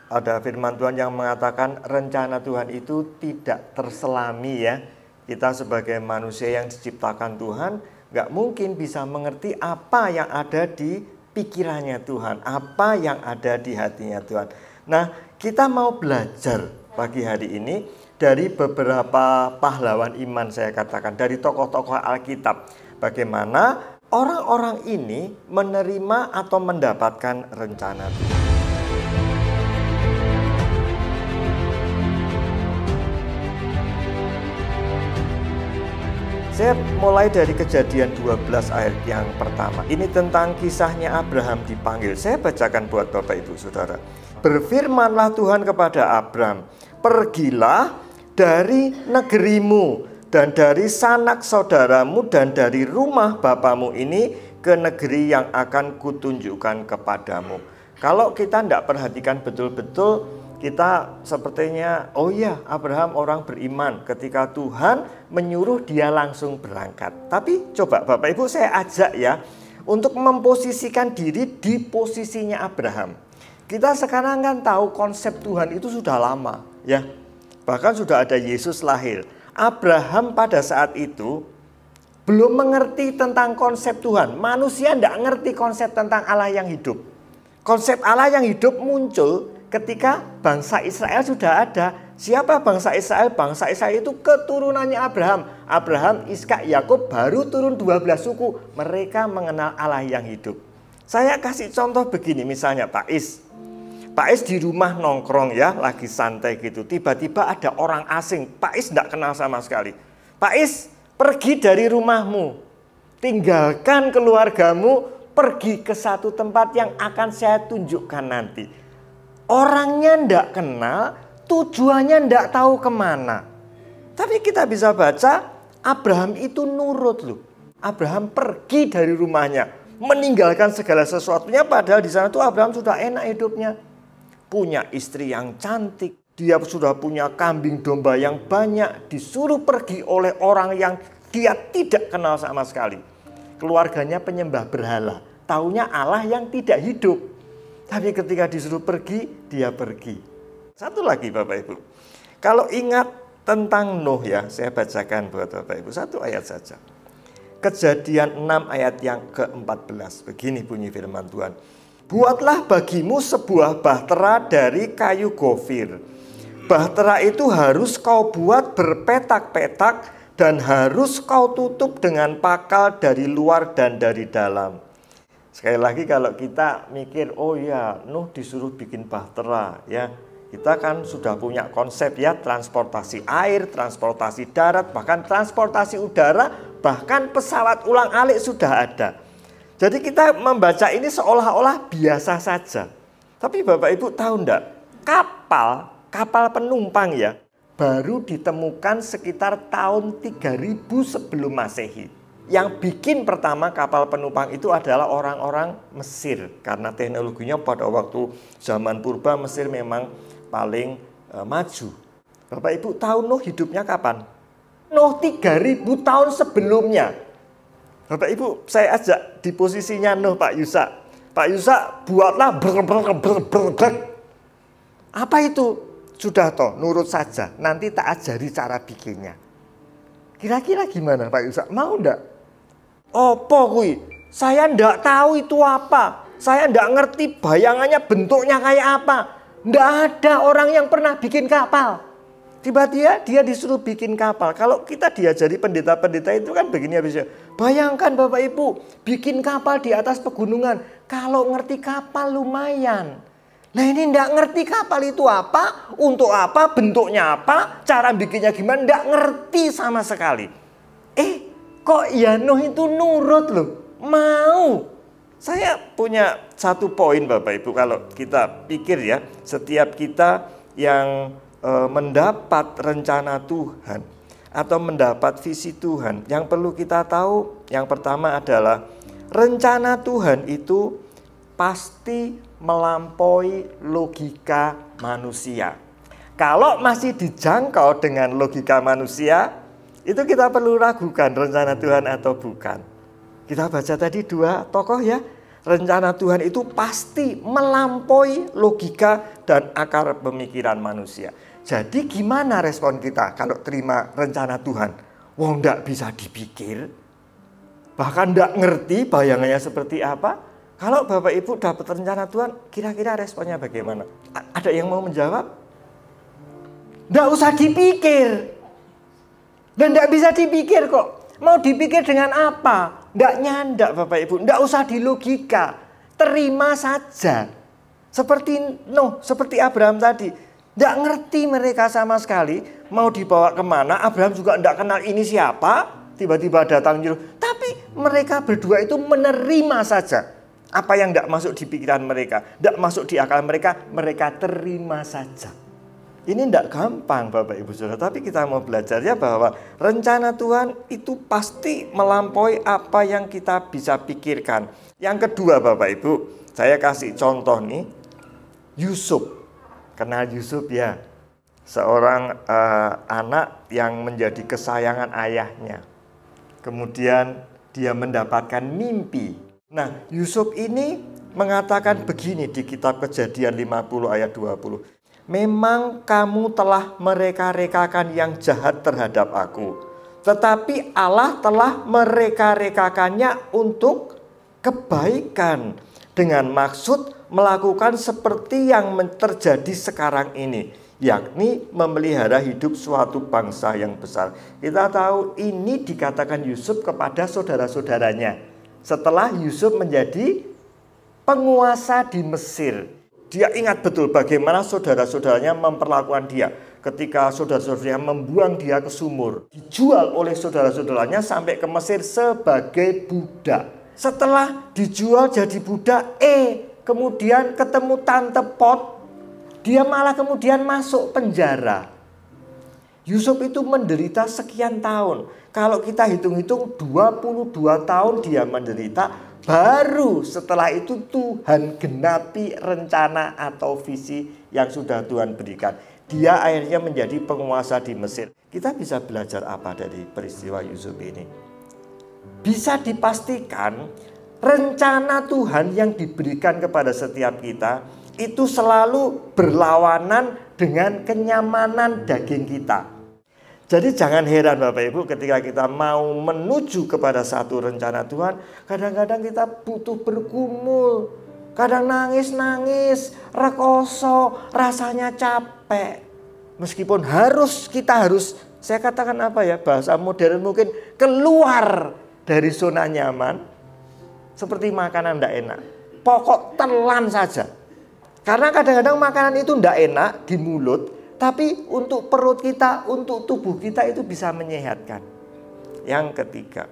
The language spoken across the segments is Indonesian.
Ada firman Tuhan yang mengatakan rencana Tuhan itu tidak terselami ya. Kita sebagai manusia yang diciptakan Tuhan nggak mungkin bisa mengerti apa yang ada di pikirannya Tuhan, apa yang ada di hatinya Tuhan. Nah, kita mau belajar pagi hari ini dari beberapa pahlawan iman, saya katakan, dari tokoh-tokoh Alkitab. Bagaimana orang-orang ini menerima atau mendapatkan rencana Tuhan. Saya mulai dari Kejadian 12 ayat yang pertama. Ini tentang kisahnya Abraham dipanggil. Saya bacakan buat Bapak Ibu Saudara. Berfirmanlah Tuhan kepada Abram, pergilah dari negerimu dan dari sanak saudaramu dan dari rumah bapamu ini ke negeri yang akan kutunjukkan kepadamu. Kalau kita tidak perhatikan betul-betul, kita sepertinya, oh iya, Abraham orang beriman. Ketika Tuhan menyuruh dia langsung berangkat. Tapi coba Bapak Ibu saya ajak ya, untuk memposisikan diri di posisinya Abraham. Kita sekarang kan tahu konsep Tuhan itu sudah lama ya. Bahkan sudah ada Yesus lahir. Abraham pada saat itu belum mengerti tentang konsep Tuhan. Manusia tidak ngerti konsep tentang Allah yang hidup. Konsep Allah yang hidup muncul ketika bangsa Israel sudah ada. Siapa bangsa Israel? Bangsa Israel itu keturunannya Abraham. Abraham, Ishak, Yakub baru turun 12 suku. Mereka mengenal Allah yang hidup. Saya kasih contoh begini, misalnya Pak Is. Pak Is di rumah nongkrong ya, lagi santai gitu. Tiba-tiba ada orang asing. Pak Is tidak kenal sama sekali. Pak Is, pergi dari rumahmu. Tinggalkan keluargamu, pergi ke satu tempat yang akan saya tunjukkan nanti. Orangnya tidak kenal, tujuannya tidak tahu kemana. Tapi kita bisa baca, Abraham itu nurut loh. Abraham pergi dari rumahnya, meninggalkan segala sesuatunya, padahal di sana tuh Abraham sudah enak hidupnya. Punya istri yang cantik, dia sudah punya kambing domba yang banyak, disuruh pergi oleh orang yang dia tidak kenal sama sekali. Keluarganya penyembah berhala, taunya Allah yang tidak hidup. Tapi ketika disuruh pergi, dia pergi. Satu lagi Bapak Ibu. Kalau ingat tentang Nuh ya, saya bacakan buat Bapak Ibu. Satu ayat saja. Kejadian 6 ayat yang ke-14. Begini bunyi firman Tuhan. Buatlah bagimu sebuah bahtera dari kayu gofir. Bahtera itu harus kau buat berpetak-petak dan harus kau tutup dengan pakal dari luar dan dari dalam. Sekali lagi kalau kita mikir, oh ya Nuh disuruh bikin bahtera ya. Kita kan sudah punya konsep ya, transportasi air, transportasi darat, bahkan transportasi udara, bahkan pesawat ulang-alik sudah ada. Jadi kita membaca ini seolah-olah biasa saja. Tapi Bapak Ibu tahu enggak, kapal penumpang ya, baru ditemukan sekitar tahun 3000 sebelum Masehi. Yang bikin pertama kapal penumpang itu adalah orang-orang Mesir. Karena teknologinya pada waktu zaman purba Mesir memang paling maju. Bapak Ibu tahu Nuh hidupnya kapan? Nuh 3000 tahun sebelumnya. Bapak Ibu saya ajak di posisinya Nuh Pak Yusak. Pak Yusak buatlah apa itu? Sudah toh nurut saja. Nanti tak ajari cara bikinnya. Kira-kira gimana Pak Yusak? Mau enggak? Opo kui? Saya enggak tahu itu apa. Saya enggak ngerti bayangannya bentuknya kayak apa. Enggak ada orang yang pernah bikin kapal. Tiba-tiba dia disuruh bikin kapal. Kalau kita diajari pendeta-pendeta itu kan begini habisnya. Bayangkan Bapak Ibu, bikin kapal di atas pegunungan. Kalau ngerti kapal lumayan. Nah ini enggak ngerti kapal itu apa, untuk apa, bentuknya apa, cara bikinnya gimana, enggak ngerti sama sekali. Kok ya Nuh itu nurut loh, mau. Saya punya satu poin Bapak Ibu, kalau kita pikir ya, setiap kita yang mendapat rencana Tuhan atau mendapat visi Tuhan, yang perlu kita tahu yang pertama adalah rencana Tuhan itu pasti melampaui logika manusia. Kalau masih dijangkau dengan logika manusia, itu kita perlu ragukan rencana Tuhan atau bukan. Kita baca tadi dua tokoh ya. Rencana Tuhan itu pasti melampaui logika dan akar pemikiran manusia. Jadi gimana respon kita kalau terima rencana Tuhan? Wong ndak bisa dipikir, bahkan ndak ngerti bayangannya seperti apa. Kalau Bapak Ibu dapat rencana Tuhan, kira-kira responnya bagaimana? Ada yang mau menjawab? Ndak usah dipikir. Dan ndak bisa dipikir kok. Mau dipikir dengan apa? Ndak nyandak Bapak Ibu. Ndak usah dilogika. Terima saja. Seperti Nuh, seperti Abraham tadi. Ndak ngerti mereka sama sekali. Mau dibawa kemana? Abraham juga ndak kenal ini siapa. Tiba-tiba datang nyuruh. Tapi mereka berdua itu menerima saja. Apa yang ndak masuk di pikiran mereka. Ndak masuk di akal mereka. Mereka terima saja. Ini tidak gampang Bapak Ibu Saudara, tapi kita mau belajar ya bahwa rencana Tuhan itu pasti melampaui apa yang kita bisa pikirkan. Yang kedua Bapak Ibu, saya kasih contoh nih, Yusuf. Kenal Yusuf ya? Seorang anak yang menjadi kesayangan ayahnya. Kemudian dia mendapatkan mimpi. Nah, Yusuf ini mengatakan begini di kitab Kejadian 50 ayat 20. Memang kamu telah mereka-rekakan yang jahat terhadap aku, tetapi Allah telah mereka-rekakannya untuk kebaikan, dengan maksud melakukan seperti yang terjadi sekarang ini, yakni memelihara hidup suatu bangsa yang besar. Kita tahu ini dikatakan Yusuf kepada saudara-saudaranya setelah Yusuf menjadi penguasa di Mesir. Dia ingat betul bagaimana saudara-saudaranya memperlakukan dia. Ketika saudara-saudaranya membuang dia ke sumur, dijual oleh saudara-saudaranya sampai ke Mesir sebagai budak. Setelah dijual jadi budak, kemudian ketemu Tante Pot, dia malah kemudian masuk penjara. Yusuf itu menderita sekian tahun. Kalau kita hitung-hitung 22 tahun dia menderita. Baru setelah itu Tuhan genapi rencana atau visi yang sudah Tuhan berikan. Dia akhirnya menjadi penguasa di Mesir. Kita bisa belajar apa dari peristiwa Yusuf ini? Bisa dipastikan rencana Tuhan yang diberikan kepada setiap kita itu selalu berlawanan dengan kenyamanan daging kita. Jadi jangan heran Bapak Ibu ketika kita mau menuju kepada satu rencana Tuhan, kadang-kadang kita butuh bergumul, kadang nangis-nangis, rekoso, rasanya capek. Meskipun kita harus, saya katakan apa ya, bahasa modern mungkin keluar dari zona nyaman, seperti makanan tidak enak. Pokok telan saja. Karena kadang-kadang makanan itu tidak enak di mulut, tapi untuk perut kita, untuk tubuh kita itu bisa menyehatkan. Yang ketiga.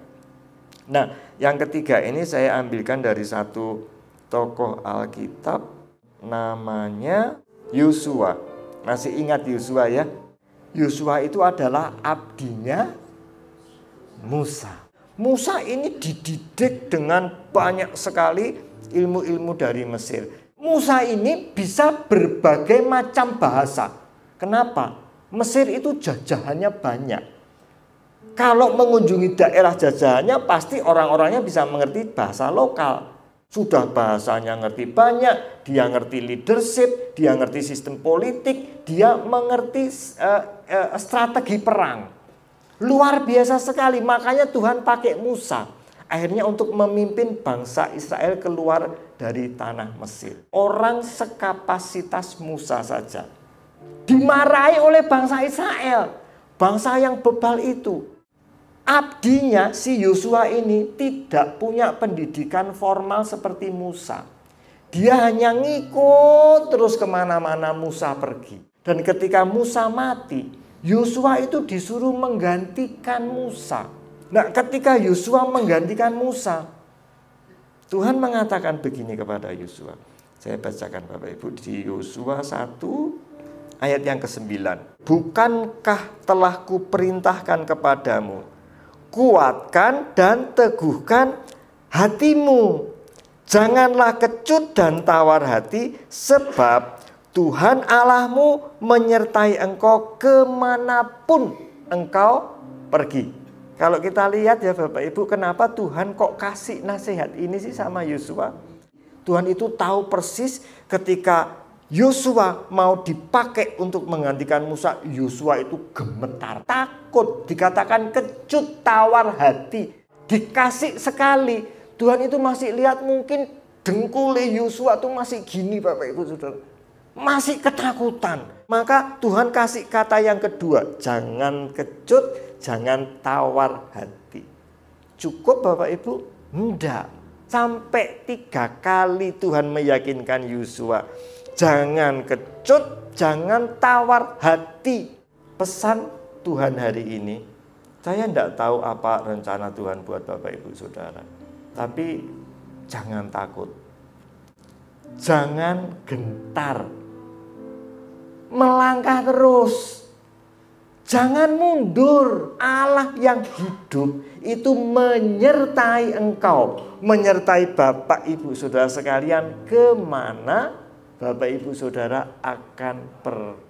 Nah, yang ketiga ini saya ambilkan dari satu tokoh Alkitab namanya Yosua. Masih ingat Yosua ya? Yosua itu adalah abdinya Musa. Musa ini dididik dengan banyak sekali ilmu-ilmu dari Mesir. Musa ini bisa berbagai macam bahasa. Kenapa? Mesir itu jajahannya banyak. Kalau mengunjungi daerah jajahannya pasti orang-orangnya bisa mengerti bahasa lokal. Sudah bahasanya ngerti banyak, dia ngerti leadership, dia ngerti sistem politik, dia mengerti strategi perang. Luar biasa sekali, makanya Tuhan pakai Musa. Akhirnya untuk memimpin bangsa Israel keluar dari tanah Mesir. Orang sekapasitas Musa saja dimarahi oleh bangsa Israel, bangsa yang bebal itu. Abdinya si Yosua ini tidak punya pendidikan formal seperti Musa. Dia hanya ngikut terus kemana-mana Musa pergi. Dan ketika Musa mati, Yosua itu disuruh menggantikan Musa. Nah, ketika Yosua menggantikan Musa, Tuhan mengatakan begini kepada Yosua. Saya bacakan Bapak Ibu di Yosua 1 ayat yang ke-9. Bukankah telah kuperintahkan kepadamu, kuatkan dan teguhkan hatimu. Janganlah kecut dan tawar hati, sebab Tuhan Allahmu menyertai engkau kemanapun engkau pergi. Kalau kita lihat ya Bapak Ibu, kenapa Tuhan kok kasih nasihat ini sih sama Yosua? Tuhan itu tahu persis ketika Yosua mau dipakai untuk menggantikan Musa, Yosua itu gemetar, takut, dikatakan kecut, tawar hati, dikasih sekali. Tuhan itu masih lihat mungkin dengkulnya Yosua itu masih gini Bapak Ibu Saudara. Masih ketakutan. Maka Tuhan kasih kata yang kedua, jangan kecut, jangan tawar hati. Cukup Bapak Ibu? Enggak. Sampai 3 kali Tuhan meyakinkan Yosua. Jangan kecut, jangan tawar hati. Pesan Tuhan hari ini, saya tidak tahu apa rencana Tuhan buat Bapak Ibu Saudara. Tapi jangan takut. Jangan gentar. Melangkah terus. Jangan mundur. Allah yang hidup itu menyertai engkau, menyertai Bapak Ibu Saudara sekalian kemana Bapak Ibu Saudara akan pergi.